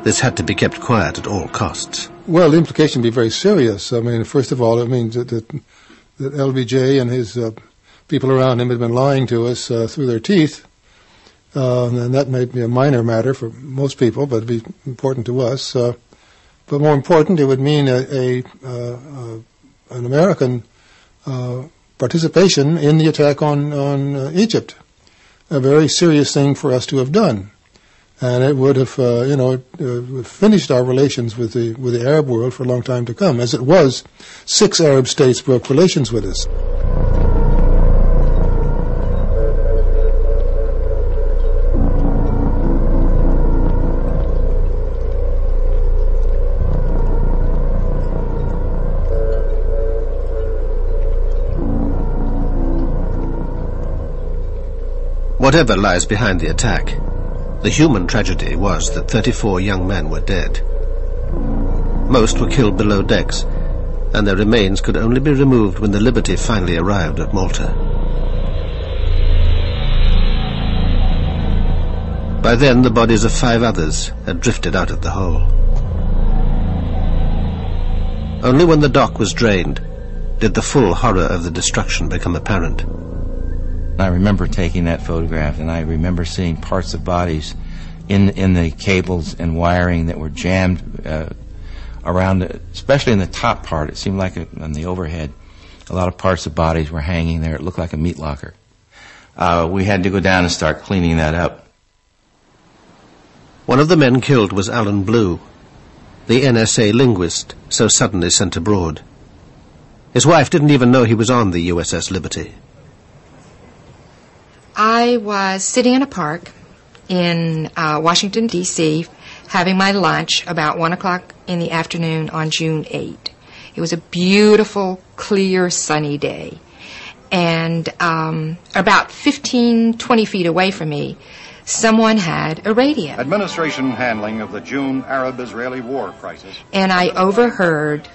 this had to be kept quiet at all costs. Well, the implication would be very serious. I mean, first of all, it means that LBJ and his people around him had been lying to us through their teeth, and that may be a minor matter for most people, but it'd be important to us. But more important, it would mean an American participation in the attack on Egypt, a very serious thing for us to have done. And it would have, finished our relations with the Arab world for a long time to come. As it was, 6 Arab states broke relations with us. Whatever lies behind the attack, the human tragedy was that 34 young men were dead. Most were killed below decks, and their remains could only be removed when the Liberty finally arrived at Malta. By then, the bodies of 5 others had drifted out of the hole. Only when the dock was drained did the full horror of the destruction become apparent. I remember taking that photograph, and I remember seeing parts of bodies in the cables and wiring that were jammed around, especially in the top part. It seemed like on the overhead, a lot of parts of bodies were hanging there. It looked like a meat locker. We had to go down and start cleaning that up. One of the men killed was Alan Blue, the NSA linguist so suddenly sent abroad. His wife didn't even know he was on the USS Liberty. I was sitting in a park in Washington, D.C., having my lunch about 1 o'clock in the afternoon on June 8. It was a beautiful, clear, sunny day. And about 15-20 feet away from me, someone had a radio. Administration handling of the June Arab-Israeli war crisis. And I overheard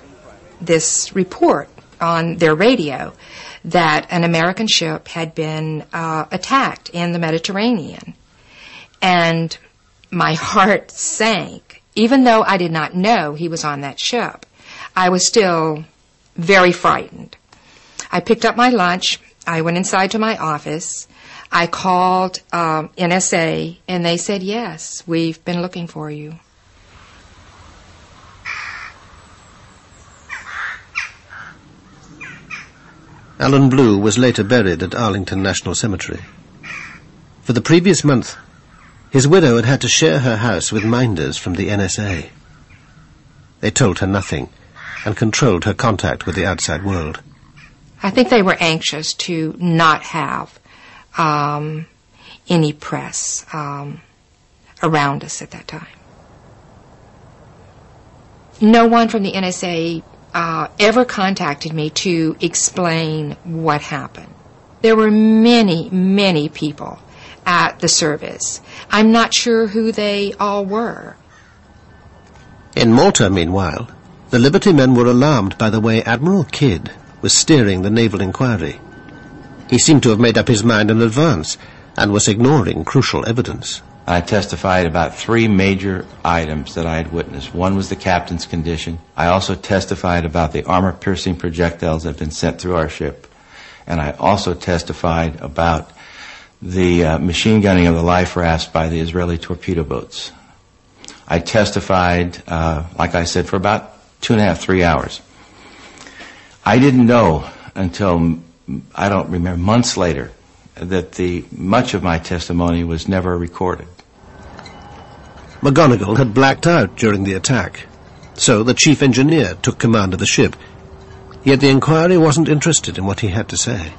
this report on their radio that an American ship had been attacked in the Mediterranean. And my heart sank. Even though I did not know he was on that ship, I was still very frightened. I picked up my lunch. I went inside to my office. I called NSA, and they said, yes, we've been looking for you. Alan Blue was later buried at Arlington National Cemetery. For the previous month, his widow had had to share her house with minders from the NSA. They told her nothing and controlled her contact with the outside world. I think they were anxious to not have any press around us at that time. No one from the NSA ever contacted me to explain what happened. There were many, many people at the service. I'm not sure who they all were. In Malta, meanwhile, the Liberty men were alarmed by the way Admiral Kidd was steering the naval inquiry. He seemed to have made up his mind in advance and was ignoring crucial evidence. I testified about 3 major items that I had witnessed. One was the captain's condition. I also testified about the armor-piercing projectiles that had been sent through our ship. And I also testified about the machine gunning of the life rafts by the Israeli torpedo boats. I testified, like I said, for about 2.5, 3 hours. I didn't know until, I don't remember, months later, that much of my testimony was never recorded. McGonigal had blacked out during the attack, so the chief engineer took command of the ship. Yet the inquiry wasn't interested in what he had to say.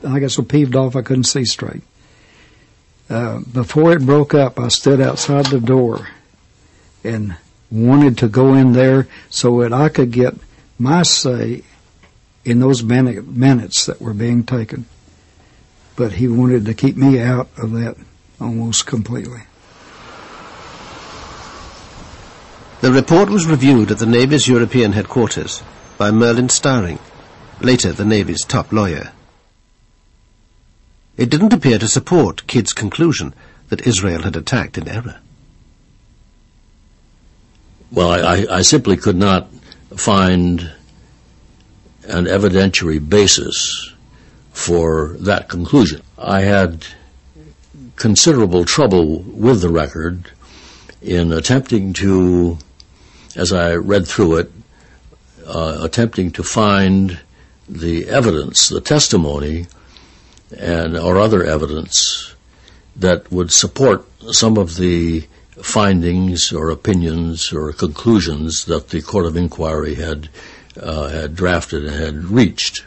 I got so peeved off I couldn't see straight. Before it broke up, I stood outside the door and wanted to go in there so that I could get my say in those minutes that were being taken. But he wanted to keep me out of that almost completely. The report was reviewed at the Navy's European headquarters by Merlin Starring, later the Navy's top lawyer. It didn't appear to support Kidd's conclusion that Israel had attacked in error. Well, I simply could not find an evidentiary basis for that conclusion. I had considerable trouble with the record in attempting to, as I read through it, attempting to find the evidence, the testimony, or other evidence that would support some of the findings or opinions or conclusions that the Court of Inquiry had drafted and had reached.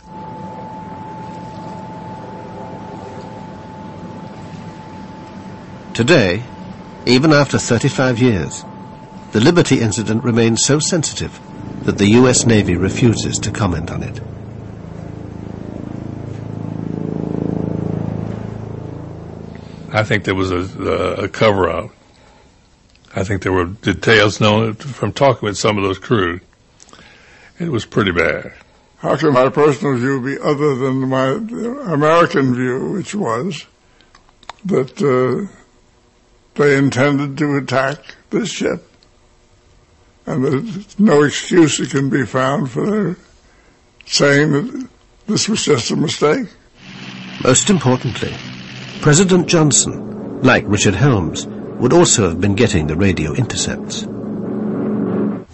Today, even after 35 years, the Liberty incident remains so sensitive that the U.S. Navy refuses to comment on it. I think there was a cover-up. I think there were details known from talking with some of those crew. It was pretty bad. How can my personal view be other than my American view, which was that they intended to attack this ship, and there's no excuse that can be found for their saying that this was just a mistake? Most importantly, President Johnson, like Richard Helms, would also have been getting the radio intercepts.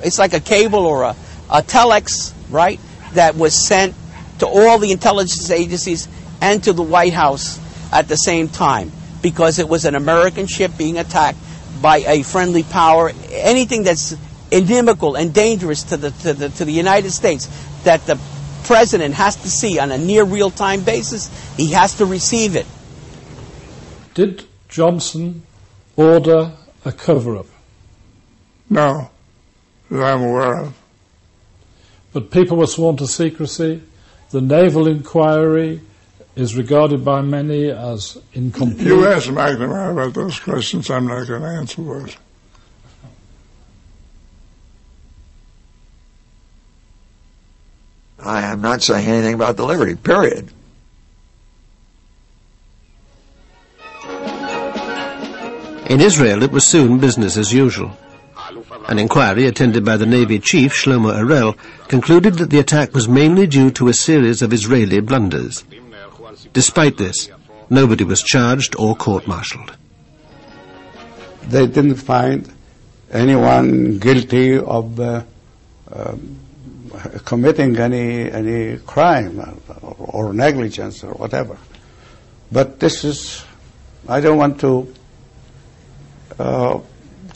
It's like a cable or a telex, right, that was sent to all the intelligence agencies and to the White House at the same time, because it was an American ship being attacked by a friendly power. Anything that's inimical and dangerous to the United States that the president has to see on a near real-time basis, he has to receive it. Did Johnson order a cover-up? No, that I'm aware of. But people were sworn to secrecy. The naval inquiry is regarded by many as incomplete. You ask McNamara about those questions. I'm not going to answer those. I am not saying anything about the Liberty, period. In Israel, it was soon business as usual. An inquiry attended by the Navy chief, Shlomo Arel, concluded that the attack was mainly due to a series of Israeli blunders. Despite this, nobody was charged or court-martialed. They didn't find anyone guilty of committing any crime or negligence or whatever. But this is, I don't want to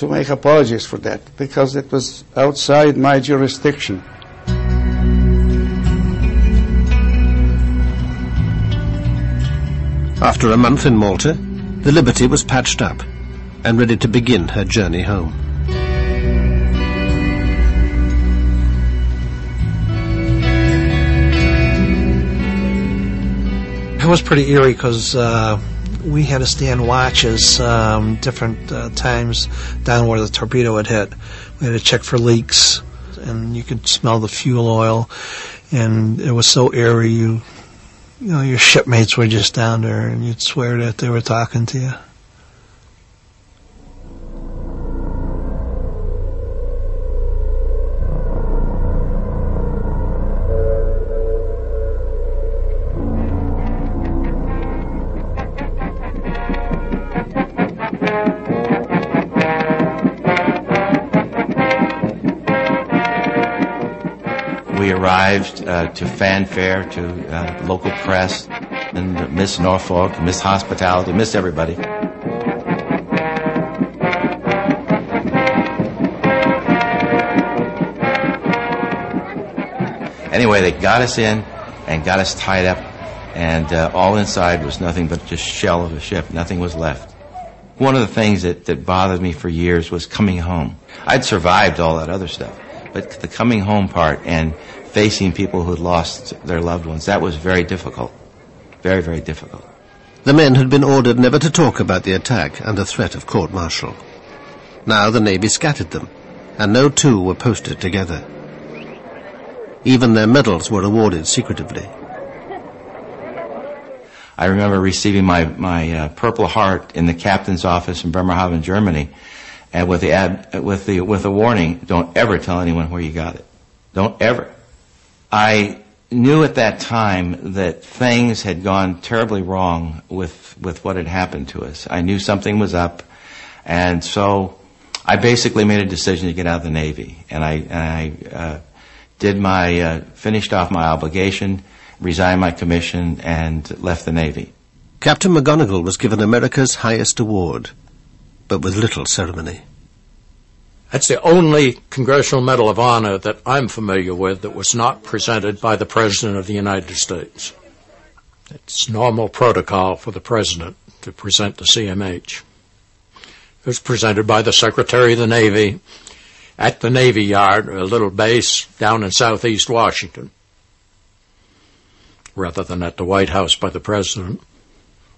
make apologies for that, because it was outside my jurisdiction. After a month in Malta, the Liberty was patched up and ready to begin her journey home. It was pretty eerie because we had to stand watches different times down where the torpedo had hit. We had to check for leaks, and you could smell the fuel oil, and it was so eerie. You know, your shipmates were just down there, and you'd swear that they were talking to you. We arrived to fanfare, to local press, and Miss Norfolk, Miss Hospitality, Miss everybody. Anyway, they got us in and got us tied up, and all inside was nothing but just shell of a ship. Nothing was left. One of the things that bothered me for years was coming home. I'd survived all that other stuff, but the coming home part and facing people who had lost their loved ones, that was very difficult. Very, very difficult. The men had been ordered never to talk about the attack under threat of court-martial. Now the Navy scattered them, and no two were posted together. Even their medals were awarded secretively. I remember receiving my Purple Heart in the captain's office in Bremerhaven, Germany, and with the warning, don't ever tell anyone where you got it. Don't ever. I knew at that time that things had gone terribly wrong with what had happened to us. I knew something was up, and so I basically made a decision to get out of the Navy. And I finished off my obligation, resigned my commission, and left the Navy. Captain McGonigal was given America's highest award, but with little ceremony. That's the only Congressional Medal of Honor that I'm familiar with that was not presented by the President of the United States. It's normal protocol for the President to present the CMH. It was presented by the Secretary of the Navy at the Navy Yard, a little base down in southeast Washington, rather than at the White House by the President.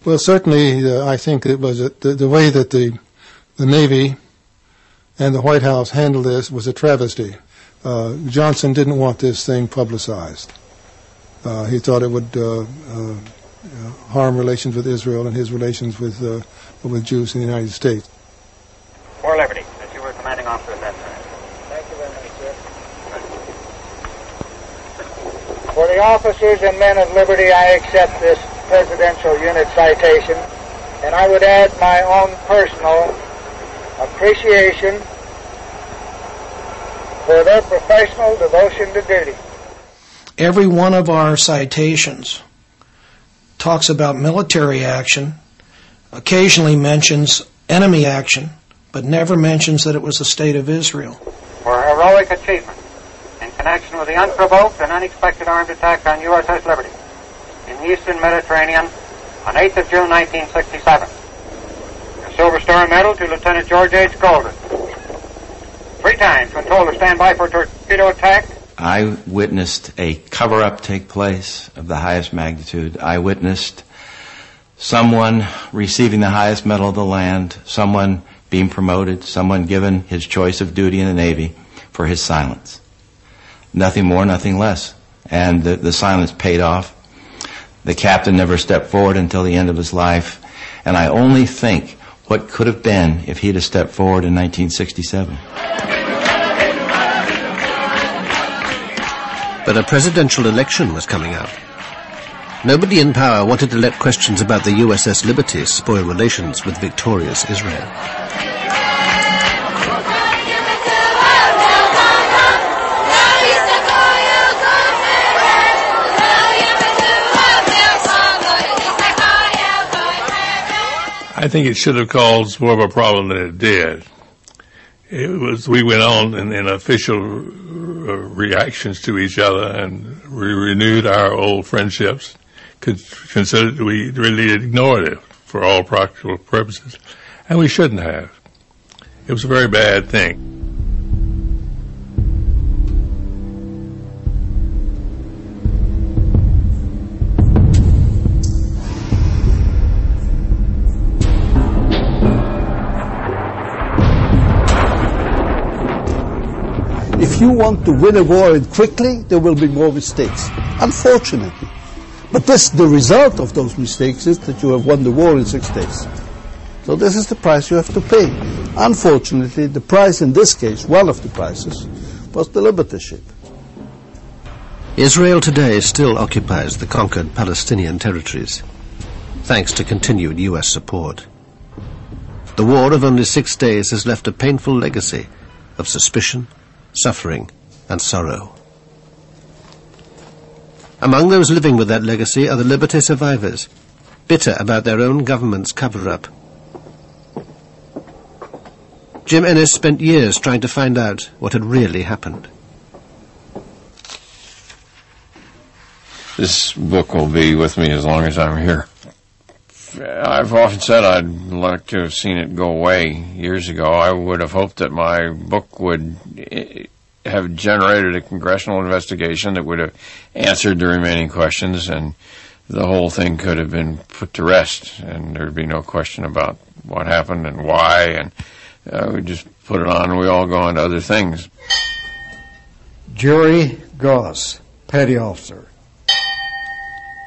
Well, certainly, I think it was the way that the Navy and the White House handled this was a travesty. Johnson didn't want this thing publicized. He thought it would harm relations with Israel and his relations with Jews in the United States. For Liberty, as you were commanding officer at that time. Thank you very much, sir. For the officers and men of Liberty, I accept this Presidential Unit citation, and I would add my own personal appreciation for their professional devotion to duty. Every one of our citations talks about military action, occasionally mentions enemy action, but never mentions that it was the State of Israel. For heroic achievement in connection with the unprovoked and unexpected armed attack on USS Liberty in the Eastern Mediterranean on 8th of June, 1967. Silver Star Medal to Lieutenant George H. Golden. 3 times when told to stand by for torpedo attack. I witnessed a cover-up take place of the highest magnitude. I witnessed someone receiving the highest medal of the land, someone being promoted, someone given his choice of duty in the Navy for his silence. Nothing more, nothing less. And the silence paid off. The captain never stepped forward until the end of his life. And I only think what could have been if he'd have stepped forward in 1967. But a presidential election was coming up. Nobody in power wanted to let questions about the USS Liberty spoil relations with victorious Israel. I think it should have caused more of a problem than it did. We went on in official reactions to each other, and we renewed our old friendships. Considered we really ignored it for all practical purposes, and we shouldn't have. It was a very bad thing. If you want to win a war quickly, there will be more mistakes, unfortunately. But the result of those mistakes is that you have won the war in 6 days. So this is the price you have to pay. Unfortunately, the price in this case, one of the prices, was the Liberty ship. Israel today still occupies the conquered Palestinian territories, thanks to continued U.S. support. The war of only 6 days has left a painful legacy of suspicion, suffering, and sorrow. Among those living with that legacy are the Liberty survivors, bitter about their own government's cover-up. Jim Ennis spent years trying to find out what had really happened. This book will be with me as long as I'm here. I've often said I'd like to have seen it go away years ago. I would have hoped that my book would have generated a congressional investigation that would have answered the remaining questions, and the whole thing could have been put to rest, and there'd be no question about what happened and why, and we just put it on and we all go on to other things. Jerry Goss, Petty Officer.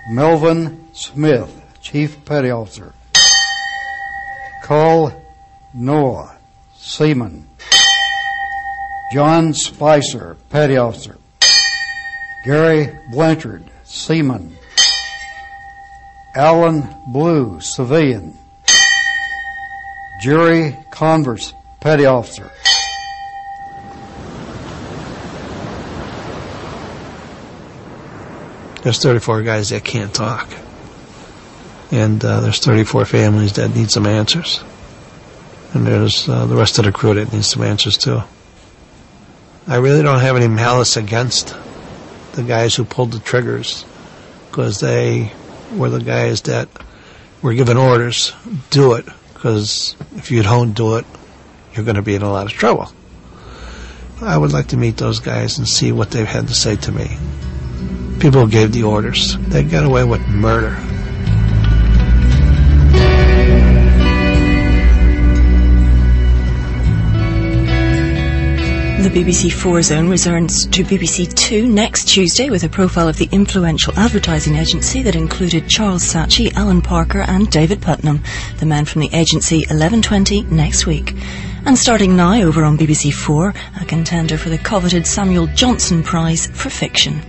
Melvin Smith, Chief Petty Officer. Carl Noah, Seaman. John Spicer, Petty Officer. Gary Blanchard, Seaman. Alan Blue, Civilian. Jerry Converse, Petty Officer. There's 34 guys that can't talk. And there's 34 families that need some answers. And there's the rest of the crew that needs some answers too. I really don't have any malice against the guys who pulled the triggers, because they were the guys that were given orders, do it, because if you don't do it, you're going to be in a lot of trouble. I would like to meet those guys and see what they've had to say to me. People who gave the orders, they got away with murder. The BBC 4 Zone returns to BBC 2 next Tuesday with a profile of the influential advertising agency that included Charles Saatchi, Alan Parker and David Putnam, the man from the agency 11:20 next week. And starting now over on BBC 4, a contender for the coveted Samuel Johnson Prize for Fiction.